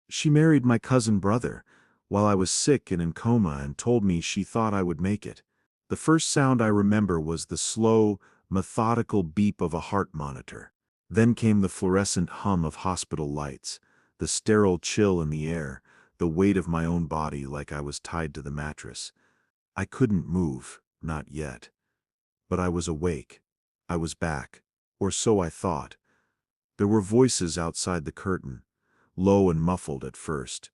She married my cousin brother while I was sick and in coma and told me she thought I would make it. The first sound I remember was the slow, methodical beep of a heart monitor. Then came the fluorescent hum of hospital lights, the sterile chill in the air, the weight of my own body like I was tied to the mattress. I couldn't move, not yet. But I was awake. I was back. Or so I thought. There were voices outside the curtain, low and muffled at first.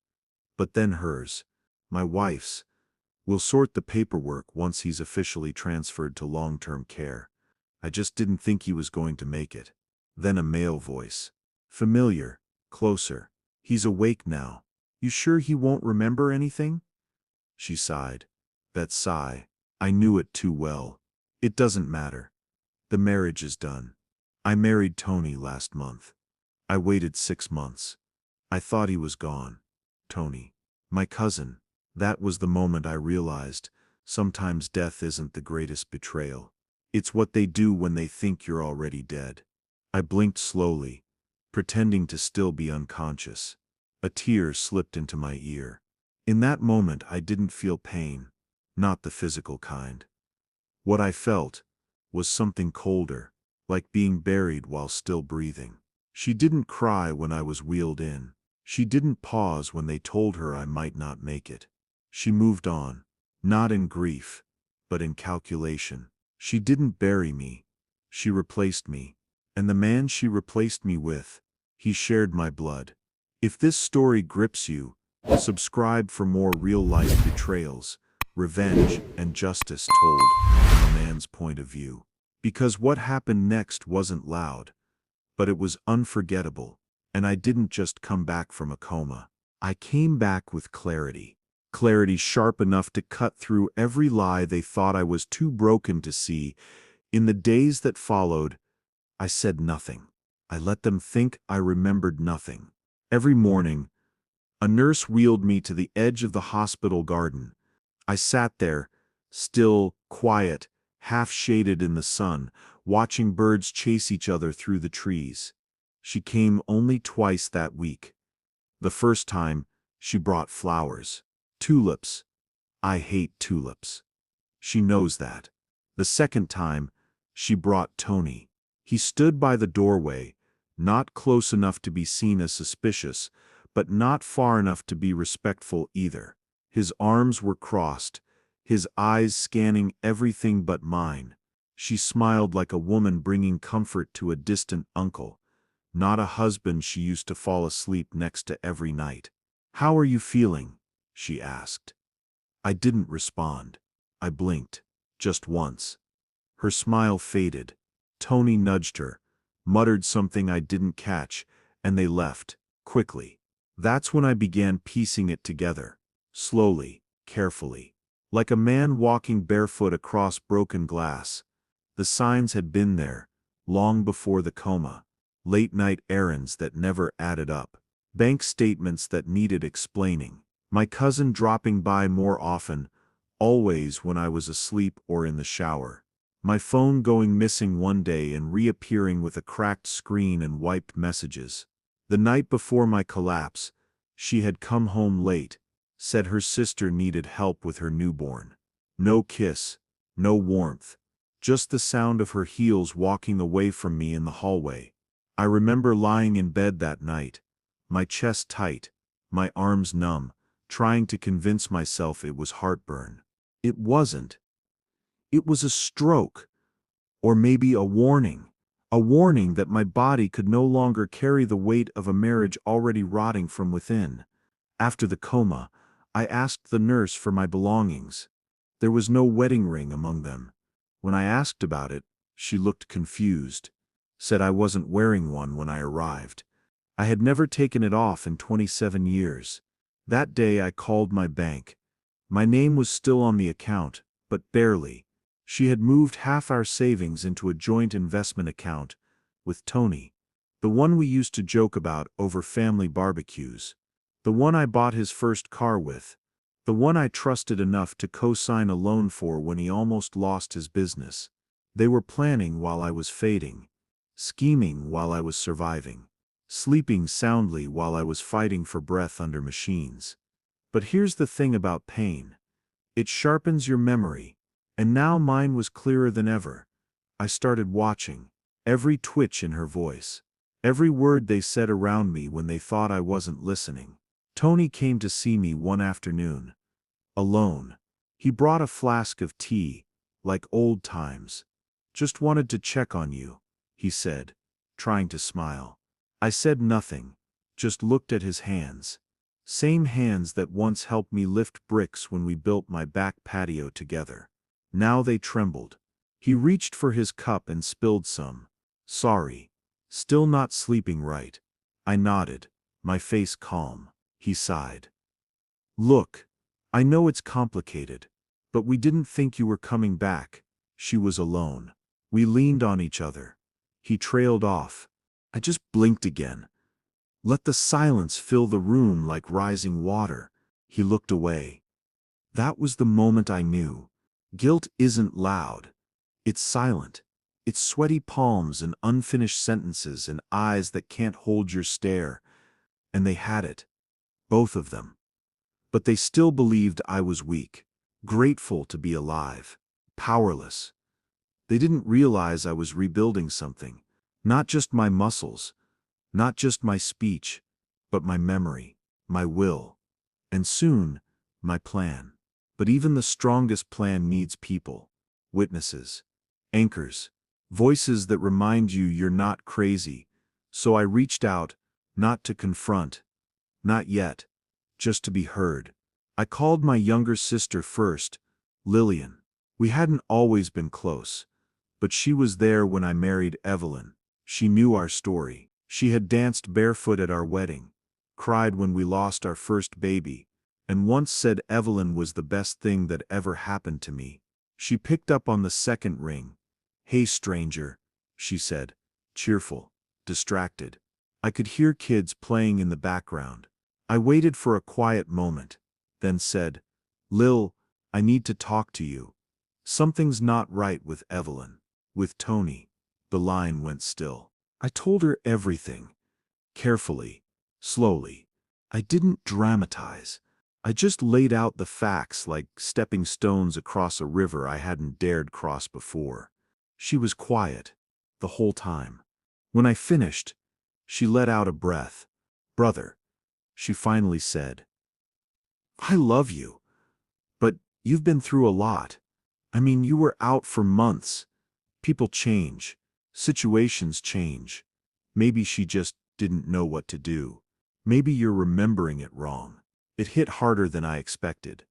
But then hers, my wife's. We'll sort the paperwork once he's officially transferred to long-term care. I just didn't think he was going to make it. Then a male voice. Familiar, closer. He's awake now. You sure he won't remember anything? She sighed. That sigh. I knew it too well. It doesn't matter. The marriage is done. I married Tony last month. I waited 6 months. I thought he was gone. Tony. My cousin. That was the moment I realized, sometimes death isn't the greatest betrayal. It's what they do when they think you're already dead. I blinked slowly, pretending to still be unconscious. A tear slipped into my ear. In that moment I didn't feel pain, not the physical kind. What I felt was something colder, like being buried while still breathing. She didn't cry when I was wheeled in. She didn't pause when they told her I might not make it. She moved on, not in grief, but in calculation. She didn't bury me. She replaced me. And the man she replaced me with, he shared my blood. If this story grips you, subscribe for more real-life betrayals, revenge, and justice told from a man's point of view. Because what happened next wasn't loud, but it was unforgettable. And I didn't just come back from a coma. I came back with clarity. Clarity sharp enough to cut through every lie they thought I was too broken to see. In the days that followed, I said nothing. I let them think I remembered nothing. Every morning, a nurse wheeled me to the edge of the hospital garden. I sat there, still, quiet, half-shaded in the sun, watching birds chase each other through the trees. She came only twice that week. The first time, she brought flowers. Tulips. I hate tulips. She knows that. The second time, she brought Tony. He stood by the doorway, not close enough to be seen as suspicious, but not far enough to be respectful either. His arms were crossed, his eyes scanning everything but mine. She smiled like a woman bringing comfort to a distant uncle, not a husband she used to fall asleep next to every night. "How are you feeling?" she asked. I didn't respond. I blinked, just once. Her smile faded. Tony nudged her, muttered something I didn't catch, and they left, quickly. That's when I began piecing it together, slowly, carefully. Like a man walking barefoot across broken glass. The signs had been there, long before the coma. Late-night errands that never added up. Bank statements that needed explaining. My cousin dropping by more often, always when I was asleep or in the shower. My phone going missing one day and reappearing with a cracked screen and wiped messages. The night before my collapse, she had come home late, said her sister needed help with her newborn. No kiss, no warmth, just the sound of her heels walking away from me in the hallway. I remember lying in bed that night, my chest tight, my arms numb, trying to convince myself it was heartburn. It wasn't. It was a stroke, or maybe a warning that my body could no longer carry the weight of a marriage already rotting from within. After the coma, I asked the nurse for my belongings. There was no wedding ring among them. When I asked about it, she looked confused, said I wasn't wearing one when I arrived. I had never taken it off in 27 years. That day I called my bank. My name was still on the account, but barely. She had moved half our savings into a joint investment account with Tony, the one we used to joke about over family barbecues, the one I bought his first car with, the one I trusted enough to co-sign a loan for when he almost lost his business. They were planning while I was fading, scheming while I was surviving. sleeping soundly while I was fighting for breath under machines. But here's the thing about pain. It sharpens your memory, and now mine was clearer than ever. I started watching, every twitch in her voice, every word they said around me when they thought I wasn't listening. Tony came to see me one afternoon, alone. He brought a flask of tea, like old times. "Just wanted to check on you," he said, trying to smile. I said nothing, just looked at his hands. Same hands that once helped me lift bricks when we built my back patio together. Now they trembled. He reached for his cup and spilled some. "Sorry. Still not sleeping right." I nodded, my face calm. He sighed. "Look, I know it's complicated, but we didn't think you were coming back." She was alone. We leaned on each other. He trailed off. I just blinked again. Let the silence fill the room like rising water. He looked away. That was the moment I knew. Guilt isn't loud. It's silent. It's sweaty palms and unfinished sentences and eyes that can't hold your stare. And they had it. Both of them. But they still believed I was weak, grateful to be alive, powerless. They didn't realize I was rebuilding something. Not just my muscles, not just my speech, but my memory, my will, and soon, my plan. But even the strongest plan needs people, witnesses, anchors, voices that remind you you're not crazy. So I reached out, not to confront, not yet, just to be heard. I called my younger sister first, Lillian. We hadn't always been close, but she was there when I married Evelyn. She knew our story. She had danced barefoot at our wedding, cried when we lost our first baby, and once said Evelyn was the best thing that ever happened to me. She picked up on the second ring. "Hey, stranger," she said, cheerful, distracted. I could hear kids playing in the background. I waited for a quiet moment, then said, "Lil, I need to talk to you. Something's not right with Evelyn." With Tony. The line went still. I told her everything. Carefully, slowly. I didn't dramatize. I just laid out the facts like stepping stones across a river I hadn't dared cross before. She was quiet, the whole time. When I finished, she let out a breath. "Brother," she finally said, "I love you. But you've been through a lot. I mean, you were out for months. People change. Situations change. Maybe she just didn't know what to do. Maybe you're remembering it wrong." It hit harder than I expected.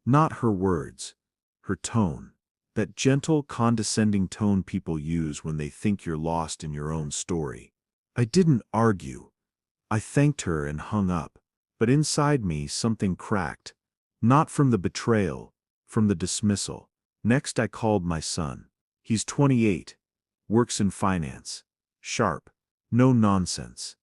Not her words, her tone. That gentle, condescending tone people use when they think you're lost in your own story. I didn't argue. I thanked her and hung up. But inside me, something cracked. Not from the betrayal, from the dismissal. Next I called my son. He's 28, works in finance. Sharp, no nonsense.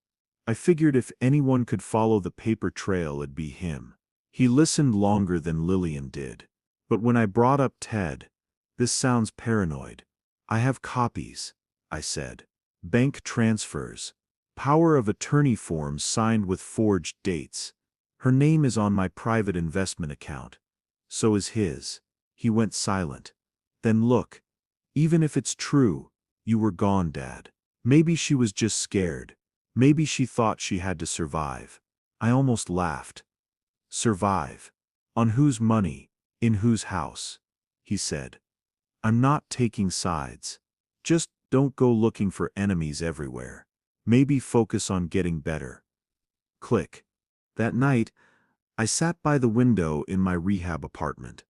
I figured if anyone could follow the paper trail, it'd be him. He listened longer than Lillian did. But when I brought up Ted, "This sounds paranoid." "I have copies," I said. "Bank transfers, power of attorney forms signed with forged dates. Her name is on my private investment account. So is his." He went silent. "Then look, even if it's true, you were gone, Dad. Maybe she was just scared. Maybe she thought she had to survive." I almost laughed. "Survive? On whose money? In whose house?" He said. "I'm not taking sides. Just don't go looking for enemies everywhere. Maybe focus on getting better." Click. That night, I sat by the window in my rehab apartment.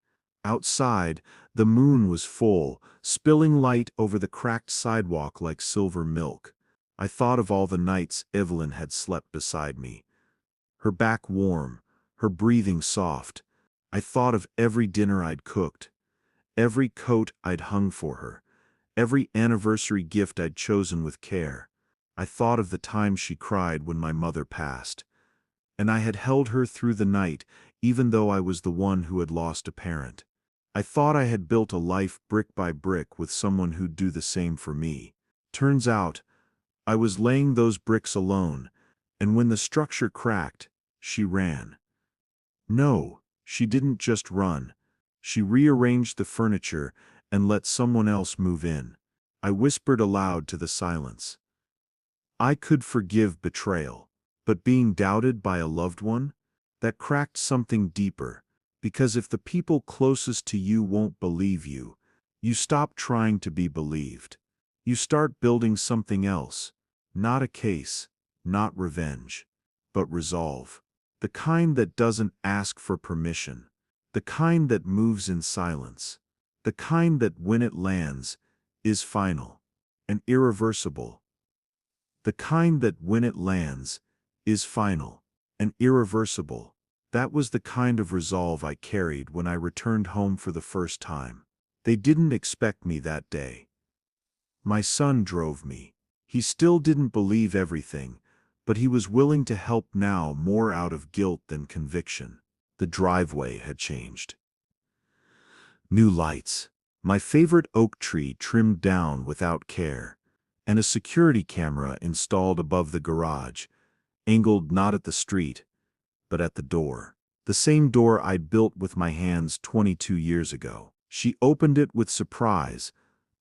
Outside, the moon was full, spilling light over the cracked sidewalk like silver milk. I thought of all the nights Evelyn had slept beside me. Her back warm, her breathing soft. I thought of every dinner I'd cooked, every coat I'd hung for her, every anniversary gift I'd chosen with care. I thought of the time she cried when my mother passed. And I had held her through the night, even though I was the one who had lost a parent. I thought I had built a life brick by brick with someone who'd do the same for me. Turns out, I was laying those bricks alone, and when the structure cracked, she ran. No, she didn't just run. She rearranged the furniture and let someone else move in. I whispered aloud to the silence. I could forgive betrayal, but being doubted by a loved one? That cracked something deeper, because if the people closest to you won't believe you, you stop trying to be believed. You start building something else, not a case, not revenge, but resolve. The kind that doesn't ask for permission, the kind that moves in silence, the kind that when it lands, is final and irreversible. The kind that when it lands, is final and irreversible. That was the kind of resolve I carried when I returned home for the first time. They didn't expect me that day. My son drove me. He still didn't believe everything, but he was willing to help now more out of guilt than conviction. The driveway had changed. New lights, my favorite oak tree trimmed down without care, and a security camera installed above the garage, angled not at the street, but at the door. The same door I'd built with my hands 22 years ago. She opened it with surprise,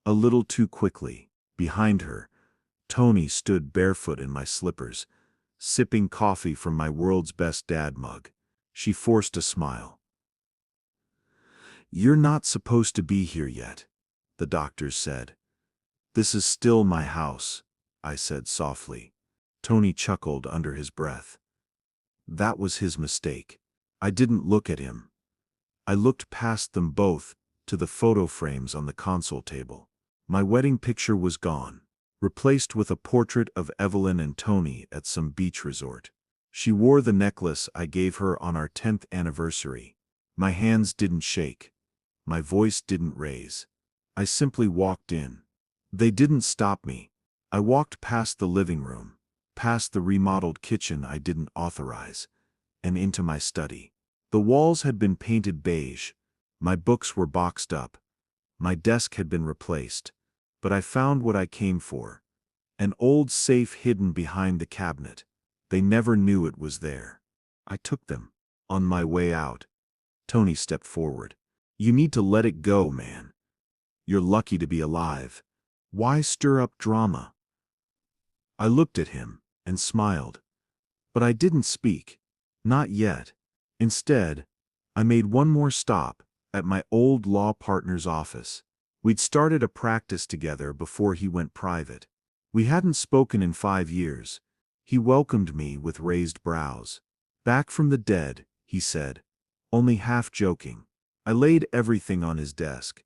a little too quickly. Behind her, Tony stood barefoot in my slippers, sipping coffee from my world's best dad mug. She forced a smile. "You're not supposed to be here yet," the doctors said. "This is still my house," I said softly. Tony chuckled under his breath. That was his mistake. I didn't look at him. I looked past them both to the photo frames on the console table. My wedding picture was gone, replaced with a portrait of Evelyn and Tony at some beach resort. She wore the necklace I gave her on our 10th anniversary. My hands didn't shake. My voice didn't raise. I simply walked in. They didn't stop me. I walked past the living room, past the remodeled kitchen I didn't authorize, and into my study. The walls had been painted beige. My books were boxed up. My desk had been replaced. But I found what I came for. An old safe hidden behind the cabinet. They never knew it was there. I took them. On my way out, Tony stepped forward. "You need to let it go, man. You're lucky to be alive. Why stir up drama?" I looked at him and smiled. But I didn't speak. Not yet. Instead, I made one more stop at my old law partner's office. We'd started a practice together before he went private. We hadn't spoken in 5 years. He welcomed me with raised brows. "Back from the dead," he said, only half joking. I laid everything on his desk.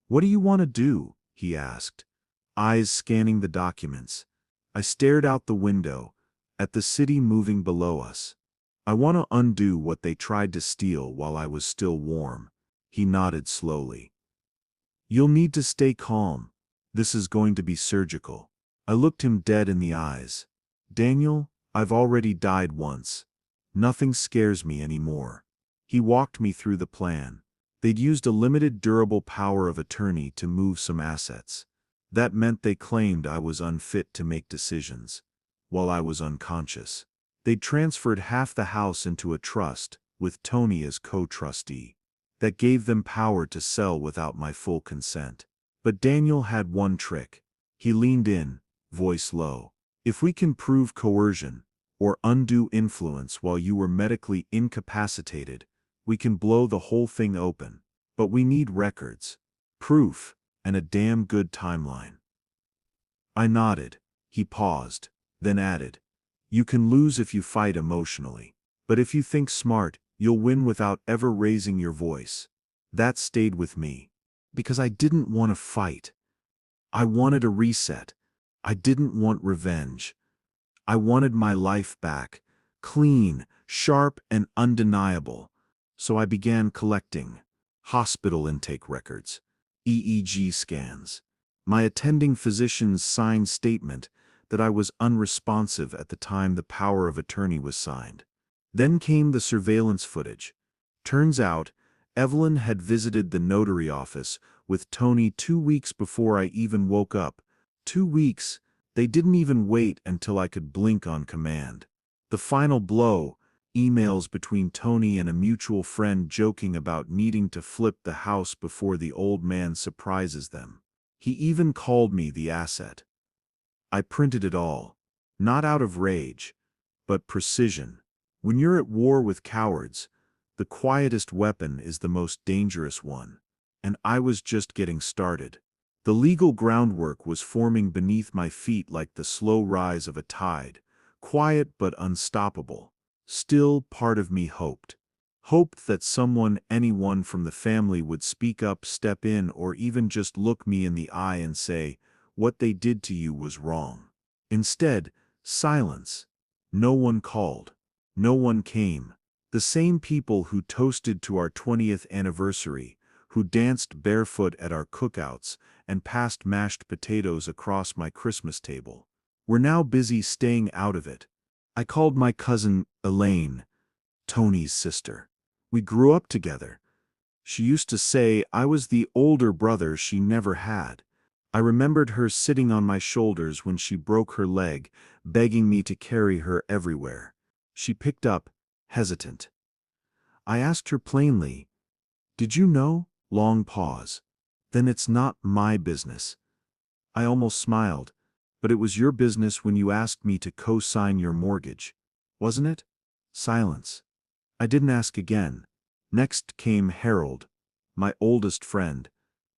"What do you want to do?" he asked, eyes scanning the documents. I stared out the window, at the city moving below us. "I want to undo what they tried to steal while I was still warm." He nodded slowly. "You'll need to stay calm. This is going to be surgical." I looked him dead in the eyes. "Daniel, I've already died once. Nothing scares me anymore." He walked me through the plan. They'd used a limited durable power of attorney to move some assets. That meant they claimed I was unfit to make decisions, while I was unconscious. They'd transferred half the house into a trust, with Tony as co-trustee. That gave them power to sell without my full consent. But Daniel had one trick. He leaned in, voice low. "If we can prove coercion, or undue influence while you were medically incapacitated, we can blow the whole thing open. But we need records, proof, and a damn good timeline." I nodded. He paused, then added, "You can lose if you fight emotionally. But if you think smart, you'll win without ever raising your voice." That stayed with me. Because I didn't want to fight. I wanted a reset. I didn't want revenge. I wanted my life back, clean, sharp, and undeniable. So I began collecting hospital intake records, EEG scans, my attending physician's signed statement that I was unresponsive at the time the power of attorney was signed. Then came the surveillance footage. Turns out, Evelyn had visited the notary office with Tony 2 weeks before I even woke up. 2 weeks They didn't even wait until I could blink on command. The final blow, emails between Tony and a mutual friend joking about needing to flip the house before the old man surprises them. He even called me the asset. I printed it all, not out of rage, but precision. When you're at war with cowards, the quietest weapon is the most dangerous one. And I was just getting started. The legal groundwork was forming beneath my feet like the slow rise of a tide, quiet but unstoppable. Still, part of me hoped. Hoped that someone, anyone from the family would speak up, step in, or even just look me in the eye and say, what they did to you was wrong. Instead, silence. No one called. No one came. The same people who toasted to our 20th anniversary, who danced barefoot at our cookouts and passed mashed potatoes across my Christmas table, were now busy staying out of it. I called my cousin Elaine, Tony's sister. We grew up together. She used to say I was the older brother she never had. I remembered her sitting on my shoulders when she broke her leg, begging me to carry her everywhere. She picked up, hesitant. I asked her plainly, "Did you know?" Long pause. "Then it's not my business." I almost smiled. "But it was your business when you asked me to co-sign your mortgage, wasn't it?" Silence. I didn't ask again. Next came Harold, my oldest friend,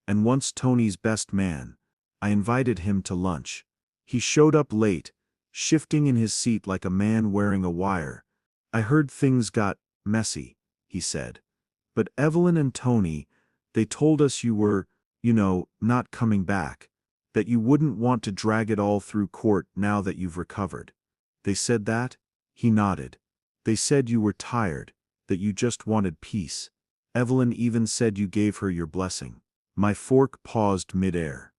and once Tony's best man. I invited him to lunch. He showed up late, shifting in his seat like a man wearing a wire. "I heard things got messy," he said. "But Evelyn and Tony, they told us you were, not coming back, that you wouldn't want to drag it all through court now that you've recovered." "They said that?" He nodded. "They said you were tired, that you just wanted peace. Evelyn even said you gave her your blessing." My fork paused midair.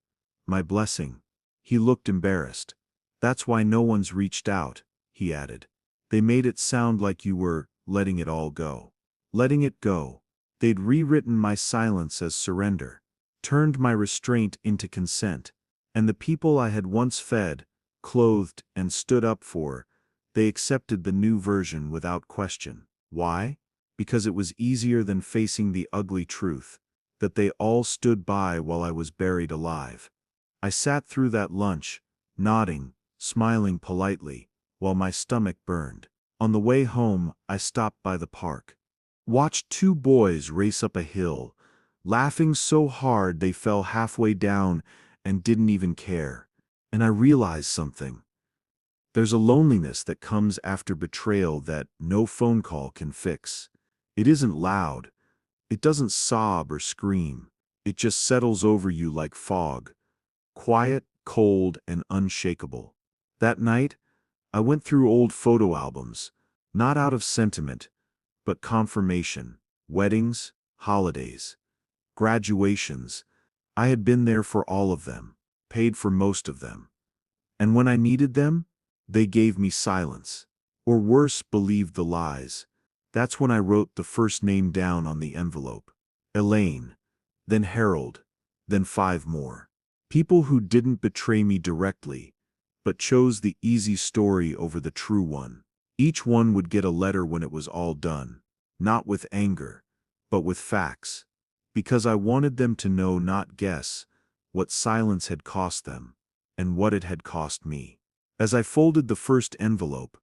"My blessing?" He looked embarrassed. "That's why no one's reached out," he added. "They made it sound like you were letting it all go." Letting it go. They'd rewritten my silence as surrender, turned my restraint into consent. And the people I had once fed, clothed, and stood up for, they accepted the new version without question. Why? Because it was easier than facing the ugly truth, that they all stood by while I was buried alive. I sat through that lunch, nodding, smiling politely, while my stomach burned. On the way home, I stopped by the park. Watched two boys race up a hill, laughing so hard they fell halfway down and didn't even care. And I realized something. There's a loneliness that comes after betrayal that no phone call can fix. It isn't loud. It doesn't sob or scream. It just settles over you like fog. Quiet, cold, and unshakable. That night, I went through old photo albums, not out of sentiment, but confirmation. Weddings, holidays, graduations. I had been there for all of them, paid for most of them. And when I needed them, they gave me silence. Or worse, believed the lies. That's when I wrote the first name down on the envelope. Elaine, then Harold, then 5 more. People who didn't betray me directly, but chose the easy story over the true one. Each one would get a letter when it was all done, not with anger, but with facts. Because I wanted them to know, not guess, what silence had cost them, and what it had cost me. As I folded the first envelope,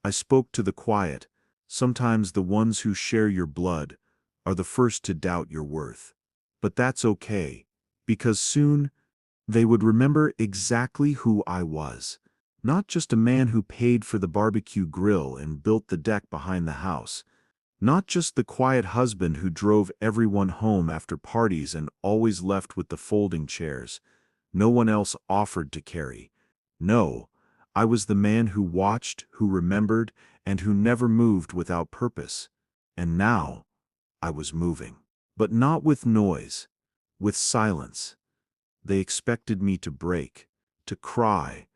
I spoke to the quiet. Sometimes the ones who share your blood are the first to doubt your worth. But that's okay, because soon they would remember exactly who I was. Not just a man who paid for the barbecue grill and built the deck behind the house. Not just the quiet husband who drove everyone home after parties and always left with the folding chairs no one else offered to carry. No, I was the man who watched, who remembered, and who never moved without purpose. And now, I was moving. But not with noise, with silence. They expected me to break, to cry,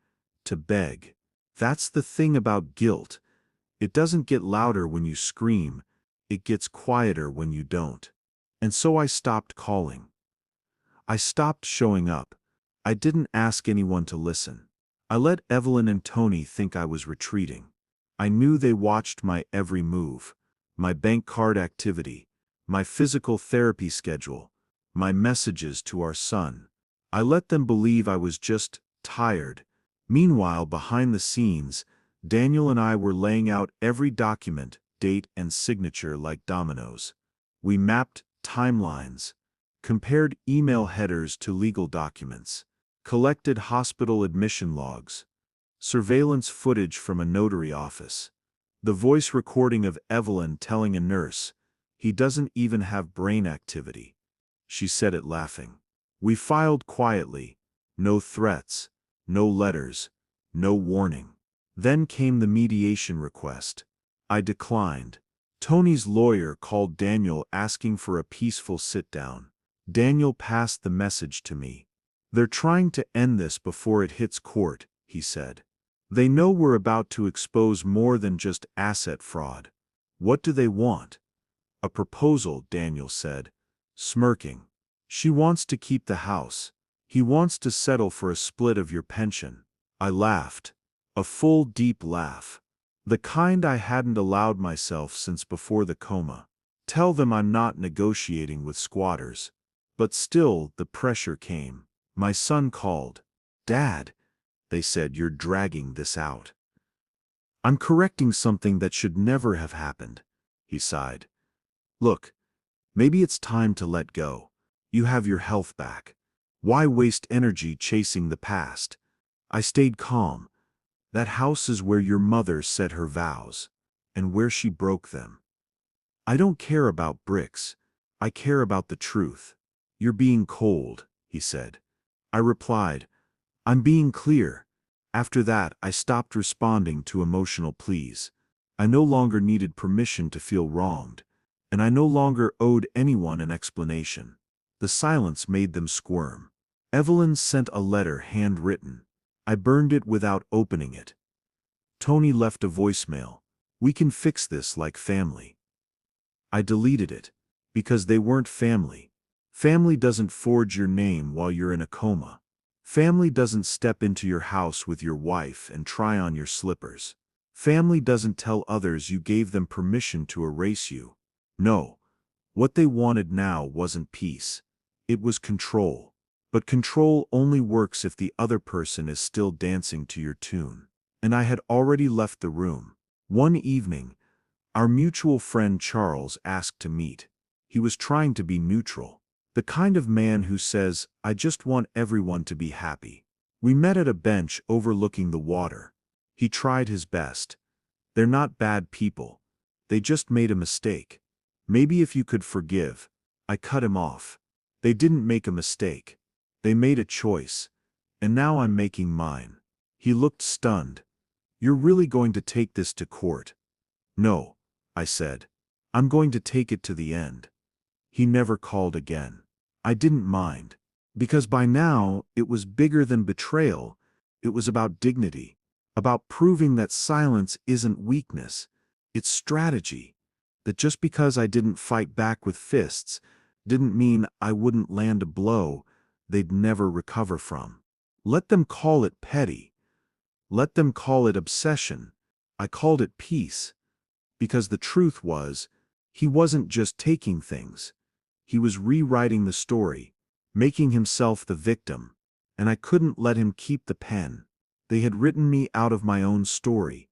to beg. That's the thing about guilt. It doesn't get louder when you scream, it gets quieter when you don't. And so I stopped calling. I stopped showing up. I didn't ask anyone to listen. I let Evelyn and Tony think I was retreating. I knew they watched my every move, my bank card activity, my physical therapy schedule, my messages to our son. I let them believe I was just tired. Meanwhile, behind the scenes, Daniel and I were laying out every document, date, and signature like dominoes. We mapped timelines, compared email headers to legal documents, collected hospital admission logs, surveillance footage from a notary office, the voice recording of Evelyn telling a nurse, "He doesn't even have brain activity." She said it laughing. We filed quietly, no threats, no letters, no warning. Then came the mediation request. I declined. Tony's lawyer called Daniel asking for a peaceful sit-down. Daniel passed the message to me. "They're trying to end this before it hits court," he said. "They know we're about to expose more than just asset fraud." "What do they want?" "A proposal," Daniel said, smirking. "She wants to keep the house. He wants to settle for a split of your pension." I laughed. A full, deep laugh. The kind I hadn't allowed myself since before the coma. "Tell them I'm not negotiating with squatters." But still, the pressure came. My son called. "Dad," they said, "you're dragging this out." "I'm correcting something that should never have happened," he sighed. "Look, maybe it's time to let go. You have your health back. Why waste energy chasing the past?" I stayed calm. "That house is where your mother said her vows, and where she broke them. I don't care about bricks. I care about the truth." "You're being cold," he said. I replied, "I'm being clear." After that, I stopped responding to emotional pleas. I no longer needed permission to feel wronged, and I no longer owed anyone an explanation. The silence made them squirm. Evelyn sent a letter handwritten. I burned it without opening it. Tony left a voicemail. "We can fix this like family." I deleted it, because they weren't family. Family doesn't forge your name while you're in a coma. Family doesn't step into your house with your wife and try on your slippers. Family doesn't tell others you gave them permission to erase you. No, what they wanted now wasn't peace. It was control. But control only works if the other person is still dancing to your tune. And I had already left the room. One evening, our mutual friend Charles asked to meet. He was trying to be neutral. The kind of man who says, "I just want everyone to be happy." We met at a bench overlooking the water. He tried his best. "They're not bad people. They just made a mistake. Maybe if you could forgive." I cut him off. "They didn't make a mistake. They made a choice. And now I'm making mine." He looked stunned. "You're really going to take this to court?" "No," I said. "I'm going to take it to the end." He never called again. I didn't mind. Because by now, it was bigger than betrayal. It was about dignity. About proving that silence isn't weakness. It's strategy. That just because I didn't fight back with fists, didn't mean I wouldn't land a blow they'd never recover from. Let them call it petty. Let them call it obsession. I called it peace. Because the truth was, he wasn't just taking things. He was rewriting the story, making himself the victim, and I couldn't let him keep the pen. They had written me out of my own story,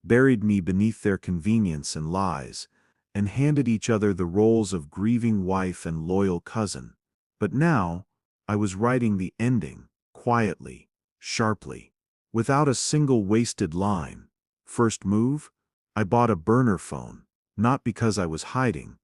buried me beneath their convenience and lies, and handed each other the roles of grieving wife and loyal cousin. But now, I was writing the ending, quietly, sharply, without a single wasted line. First move? I bought a burner phone, not because I was hiding,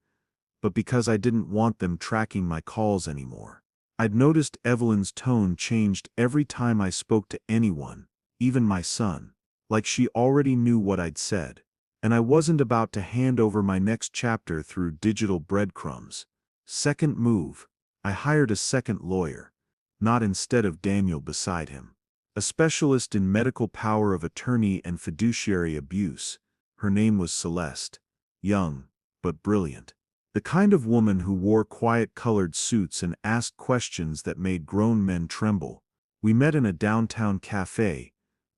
but because I didn't want them tracking my calls anymore. I'd noticed Evelyn's tone changed every time I spoke to anyone, even my son, like she already knew what I'd said. And I wasn't about to hand over my next chapter through digital breadcrumbs. Second move, I hired a second lawyer, not instead of Daniel beside him. A specialist in medical power of attorney and fiduciary abuse. Her name was Celeste, young, but brilliant. The kind of woman who wore quiet-colored suits and asked questions that made grown men tremble. We met in a downtown cafe,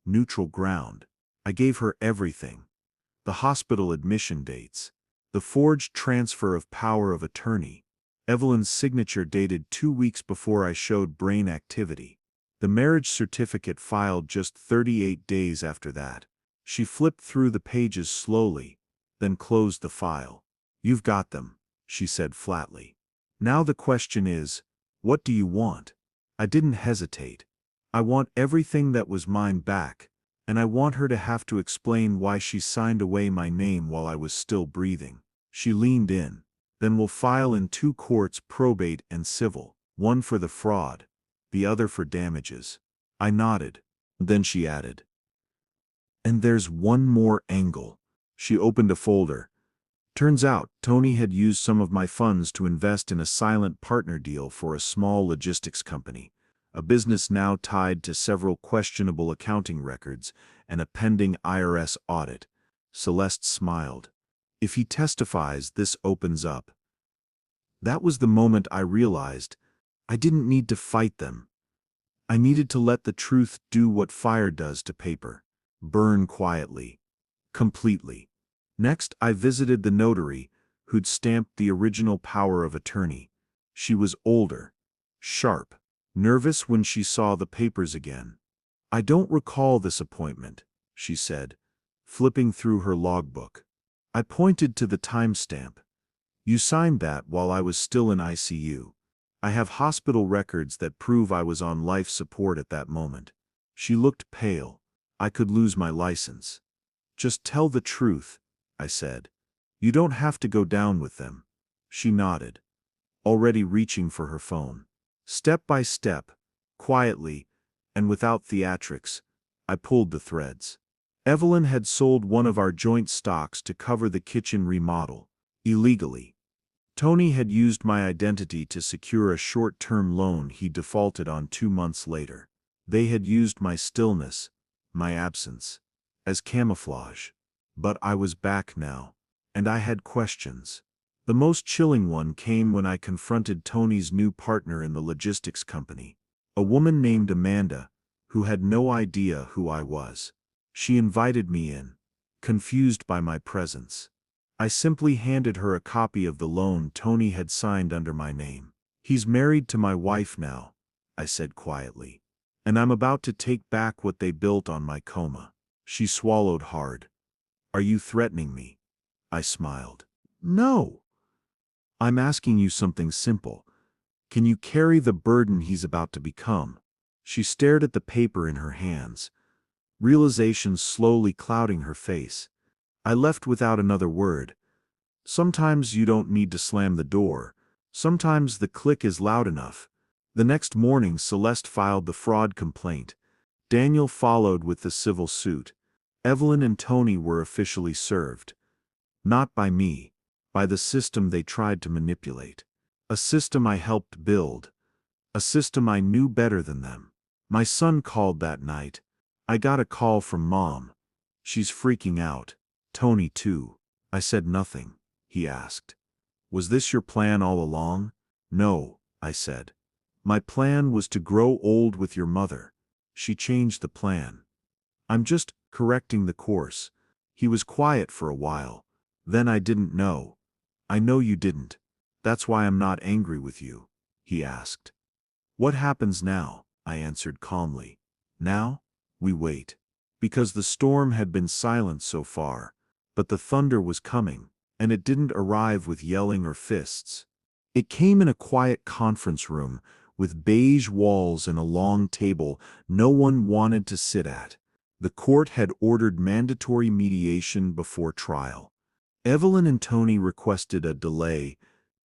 neutral ground. I gave her everything. The hospital admission dates, the forged transfer of power of attorney, Evelyn's signature dated 2 weeks before I showed brain activity, the marriage certificate filed just 38 days after that. She flipped through the pages slowly, then closed the file. "You've got them," she said flatly. "Now the question is, what do you want?" I didn't hesitate. "I want everything that was mine back, and I want her to have to explain why she signed away my name while I was still breathing." She leaned in. "Then we'll file in 2 courts, probate and civil, one for the fraud, the other for damages." I nodded. Then she added, "And there's one more angle." She opened a folder. "Turns out, Tony had used some of my funds to invest in a silent partner deal for a small logistics company, a business now tied to several questionable accounting records and a pending IRS audit." Celeste smiled. "If he testifies, this opens up." That was the moment I realized I didn't need to fight them. I needed to let the truth do what fire does to paper: burn quietly, completely. Next, I visited the notary, who'd stamped the original power of attorney. She was older, sharp, nervous when she saw the papers again. "I don't recall this appointment," she said, flipping through her logbook. I pointed to the timestamp. "You signed that while I was still in ICU. I have hospital records that prove I was on life support at that moment." She looked pale. "I could lose my license." "Just tell the truth," I said. "You don't have to go down with them." She nodded, already reaching for her phone. Step by step, quietly, and without theatrics, I pulled the threads. Evelyn had sold one of our joint stocks to cover the kitchen remodel, illegally. Tony had used my identity to secure a short-term loan he defaulted on 2 months later. They had used my stillness, my absence, as camouflage. But I was back now, and I had questions. The most chilling one came when I confronted Tony's new partner in the logistics company, a woman named Amanda, who had no idea who I was. She invited me in, confused by my presence. I simply handed her a copy of the loan Tony had signed under my name. "He's married to my wife now," I said quietly, "and I'm about to take back what they built on my coma." She swallowed hard. "Are you threatening me?" I smiled. "No. I'm asking you something simple. Can you carry the burden he's about to become?" She stared at the paper in her hands, realization slowly clouding her face. I left without another word. Sometimes you don't need to slam the door. Sometimes the click is loud enough. The next morning, Celeste filed the fraud complaint. Daniel followed with the civil suit. Evelyn and Tony were officially served. Not by me, by the system they tried to manipulate. A system I helped build. A system I knew better than them. My son called that night. I got a call from Mom. "She's freaking out. Tony too." I said nothing. He asked, "Was this your plan all along?" "No," I said. "My plan was to grow old with your mother." She changed the plan. "I'm just correcting the course." He was quiet for a while. "Then I didn't know." "I know you didn't. That's why I'm not angry with you," he asked. "What happens now?" I answered calmly. "Now, we wait." Because the storm had been silent so far, but the thunder was coming, and it didn't arrive with yelling or fists. It came in a quiet conference room, with beige walls and a long table no one wanted to sit at. The court had ordered mandatory mediation before trial. Evelyn and Tony requested a delay,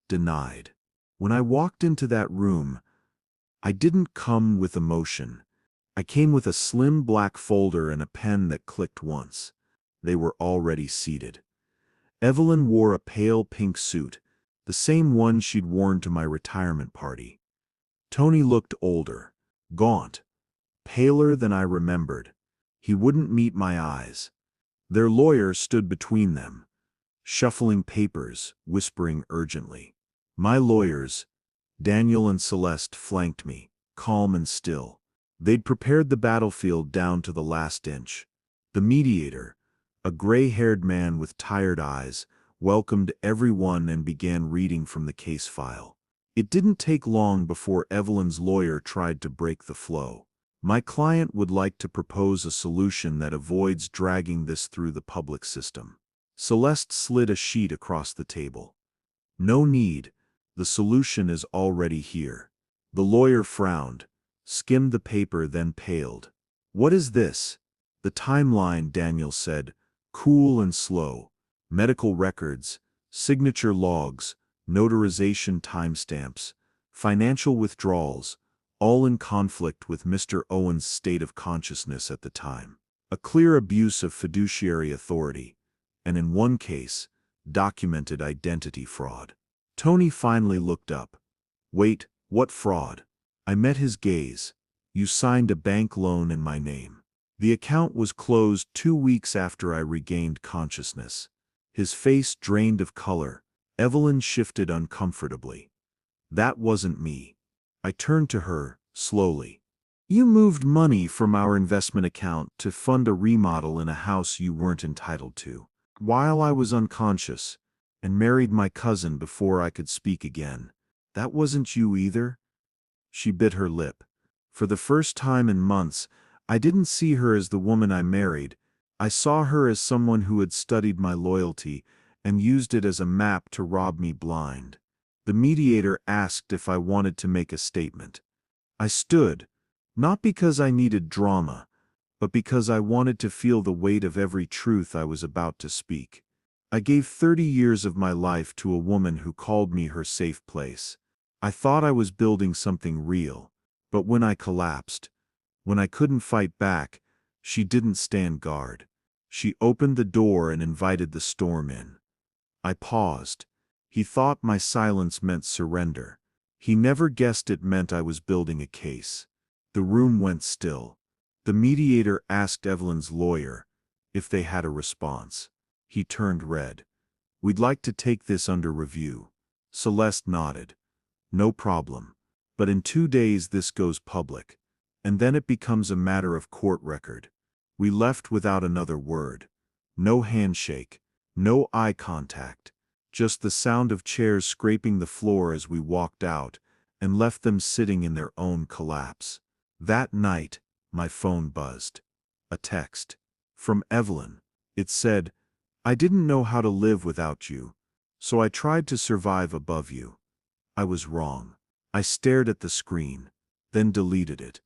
denied. When I walked into that room, I didn't come with emotion. I came with a slim black folder and a pen that clicked once. They were already seated. Evelyn wore a pale pink suit, the same one she'd worn to my retirement party. Tony looked older, gaunt, paler than I remembered. He wouldn't meet my eyes. Their lawyer stood between them, shuffling papers, whispering urgently. My lawyers, Daniel and Celeste, flanked me, calm and still. They'd prepared the battlefield down to the last inch. The mediator, a gray-haired man with tired eyes, welcomed everyone and began reading from the case file. It didn't take long before Evelyn's lawyer tried to break the flow. My client would like to propose a solution that avoids dragging this through the public system. Celeste slid a sheet across the table. No need, the solution is already here. The lawyer frowned, skimmed the paper, then paled. What is this? The timeline, Daniel said, cool and slow. Medical records, signature logs, notarization timestamps, financial withdrawals, all in conflict with Mr. Owen's state of consciousness at the time. A clear abuse of fiduciary authority, and in one case, documented identity fraud. Tony finally looked up. Wait, what fraud? I met his gaze. You signed a bank loan in my name. The account was closed 2 weeks after I regained consciousness. His face drained of color. Evelyn shifted uncomfortably. That wasn't me. I turned to her, slowly. You moved money from our investment account to fund a remodel in a house you weren't entitled to, while I was unconscious, and married my cousin before I could speak again. That wasn't you either? She bit her lip. For the first time in months, I didn't see her as the woman I married. I saw her as someone who had studied my loyalty and used it as a map to rob me blind. The mediator asked if I wanted to make a statement. I stood, not because I needed drama, but because I wanted to feel the weight of every truth I was about to speak. I gave 30 years of my life to a woman who called me her safe place. I thought I was building something real, but when I collapsed, when I couldn't fight back, she didn't stand guard. She opened the door and invited the storm in. I paused. He thought my silence meant surrender. He never guessed it meant I was building a case. The room went still. The mediator asked Evelyn's lawyer if they had a response. He turned red. We'd like to take this under review. Celeste nodded. No problem. But in 2 days this goes public. And then it becomes a matter of court record. We left without another word. No handshake. No eye contact. Just the sound of chairs scraping the floor as we walked out, and left them sitting in their own collapse. That night, my phone buzzed. A text. From Evelyn. It said, I didn't know how to live without you, so I tried to survive above you. I was wrong. I stared at the screen, then deleted it.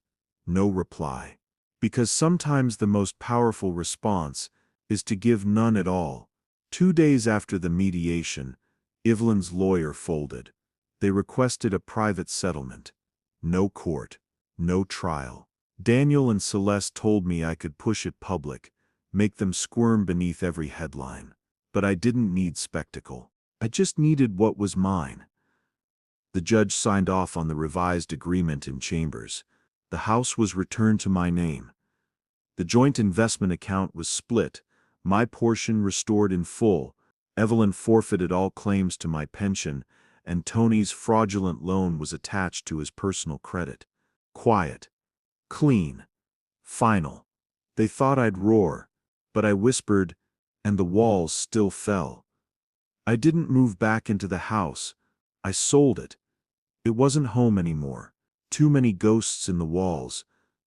No reply. Because sometimes the most powerful response is to give none at all. 2 days after the mediation, Evelyn's lawyer folded. They requested a private settlement. No court. No trial. Daniel and Celeste told me I could push it public, make them squirm beneath every headline. But I didn't need spectacle. I just needed what was mine. The judge signed off on the revised agreement in chambers. The house was returned to my name. The joint investment account was split, my portion restored in full. Evelyn forfeited all claims to my pension, and Tony's fraudulent loan was attached to his personal credit. Quiet. Clean. Final. They thought I'd roar, but I whispered, and the walls still fell. I didn't move back into the house. I sold it. It wasn't home anymore. Too many ghosts in the walls.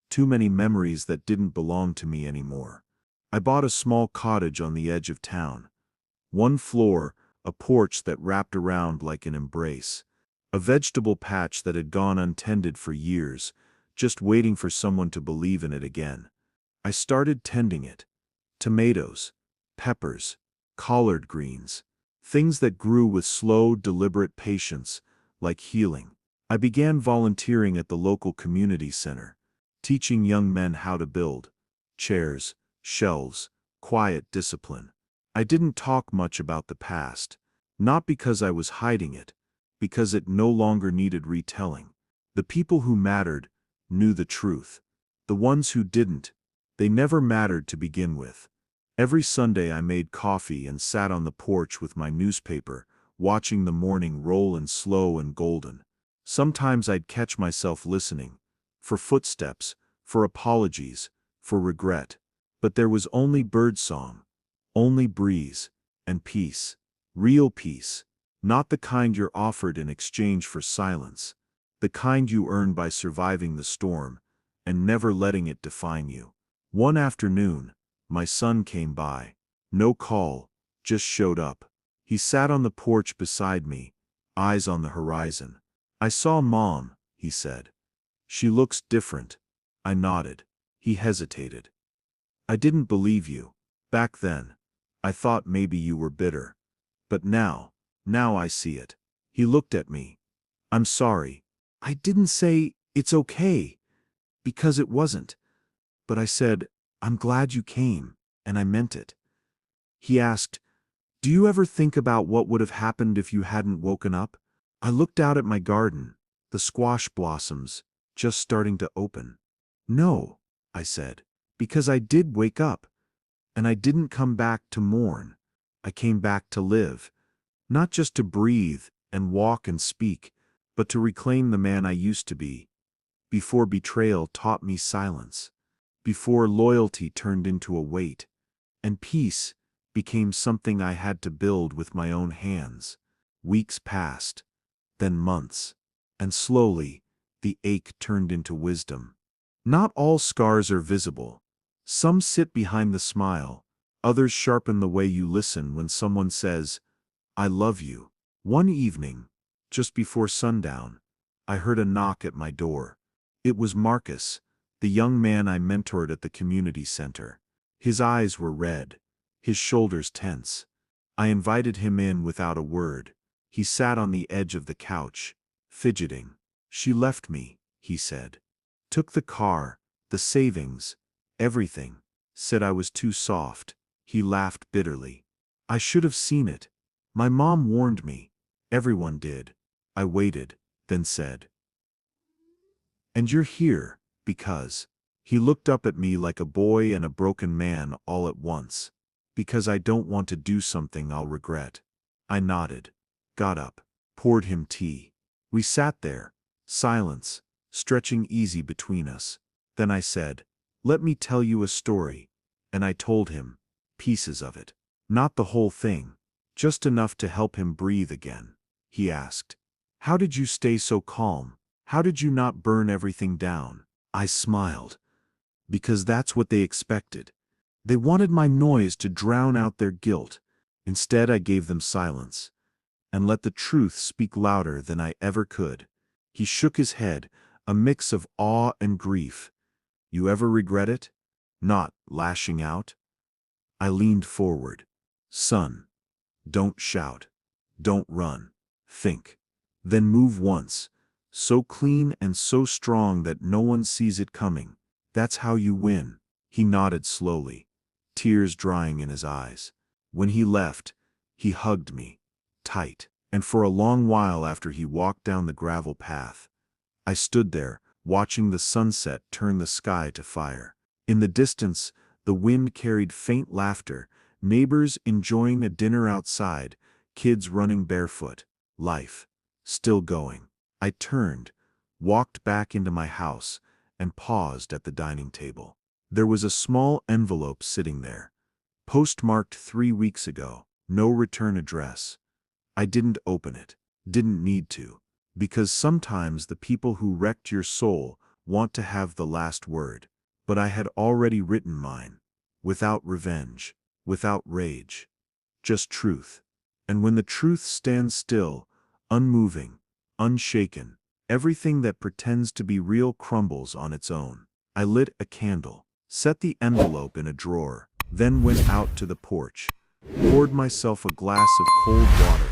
Too many memories that didn't belong to me anymore. I bought a small cottage on the edge of town. 1 floor, a porch that wrapped around like an embrace. A vegetable patch that had gone untended for years, just waiting for someone to believe in it again. I started tending it. Tomatoes, peppers, collard greens. Things that grew with slow, deliberate patience, like healing. I began volunteering at the local community center, teaching young men how to build. Chairs, shelves, quiet discipline. I didn't talk much about the past, not because I was hiding it, because it no longer needed retelling. The people who mattered knew the truth. The ones who didn't, they never mattered to begin with. Every Sunday I made coffee and sat on the porch with my newspaper, watching the morning roll in slow and golden. Sometimes I'd catch myself listening, for footsteps, for apologies, for regret. But there was only birdsong, only breeze, and peace. Real peace. Not the kind you're offered in exchange for silence. The kind you earn by surviving the storm, and never letting it define you. One afternoon, my son came by. No call, just showed up. He sat on the porch beside me, eyes on the horizon. "I saw Mom," he said. "She looks different." I nodded. He hesitated. "I didn't believe you. Back then. I thought maybe you were bitter. But now I see it." He looked at me. "I'm sorry. I didn't say, 'It's okay,' because it wasn't. But I said, 'I'm glad you came,' and I meant it." He asked, "Do you ever think about what would have happened if you hadn't woken up?" I looked out at my garden, the squash blossoms, just starting to open. "No," I said, "because I did wake up. And I didn't come back to mourn. I came back to live. Not just to breathe and walk and speak, but to reclaim the man I used to be. Before betrayal taught me silence. Before loyalty turned into a weight. And peace became something I had to build with my own hands." Weeks passed, then months, and slowly, the ache turned into wisdom. Not all scars are visible. Some sit behind the smile, others sharpen the way you listen when someone says, "I love you." One evening, just before sundown, I heard a knock at my door. It was Marcus, the young man I mentored at the community center. His eyes were red, his shoulders tense. I invited him in without a word. He sat on the edge of the couch, fidgeting. "She left me," he said. "Took the car, the savings, everything. Said I was too soft." He laughed bitterly. "I should have seen it. My mom warned me. Everyone did." I waited, then said, "And you're here, because—" He looked up at me like a boy and a broken man all at once. "Because I don't want to do something I'll regret." I nodded, got up, poured him tea. We sat there, silence, stretching easy between us. Then I said, "Let me tell you a story." And I told him, pieces of it. Not the whole thing, just enough to help him breathe again. He asked, "How did you stay so calm? How did you not burn everything down?" I smiled. Because that's what they expected. They wanted my noise to drown out their guilt. Instead, I gave them silence, and let the truth speak louder than I ever could. He shook his head, a mix of awe and grief. "You ever regret it? Not lashing out?" I leaned forward. "Son, don't shout. Don't run. Think. Then move once. So clean and so strong that no one sees it coming. That's how you win." He nodded slowly, tears drying in his eyes. When he left, he hugged me, tight. And for a long while after he walked down the gravel path, I stood there, watching the sunset turn the sky to fire. In the distance, the wind carried faint laughter, neighbors enjoying a dinner outside, kids running barefoot. Life, still going. I turned, walked back into my house, and paused at the dining table. There was a small envelope sitting there, postmarked 3 weeks ago, no return address. I didn't open it, didn't need to, because sometimes the people who wrecked your soul want to have the last word. But I had already written mine, without revenge, without rage, just truth. And when the truth stands still, unmoving, unshaken, everything that pretends to be real crumbles on its own. I lit a candle, set the envelope in a drawer, then went out to the porch, poured myself a glass of cold water,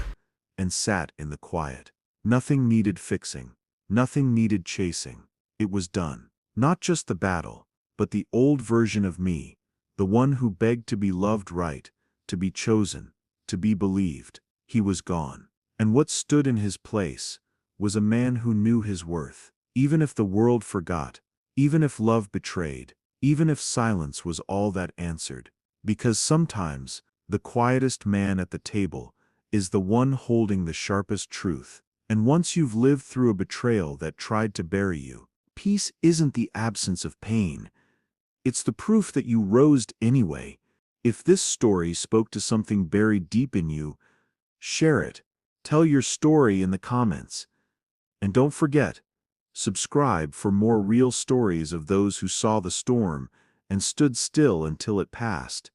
and sat in the quiet. Nothing needed fixing, nothing needed chasing. It was done. Not just the battle, but the old version of me, the one who begged to be loved right, to be chosen, to be believed. He was gone. And what stood in his place was a man who knew his worth. Even if the world forgot, even if love betrayed, even if silence was all that answered. Because sometimes, the quietest man at the table is the one holding the sharpest truth. And once you've lived through a betrayal that tried to bury you, Peace isn't the absence of pain. It's the proof that you rose anyway. If this story spoke to something buried deep in you, share it. Tell your story in the comments. And don't forget, subscribe for more real stories of those who saw the storm and stood still until it passed.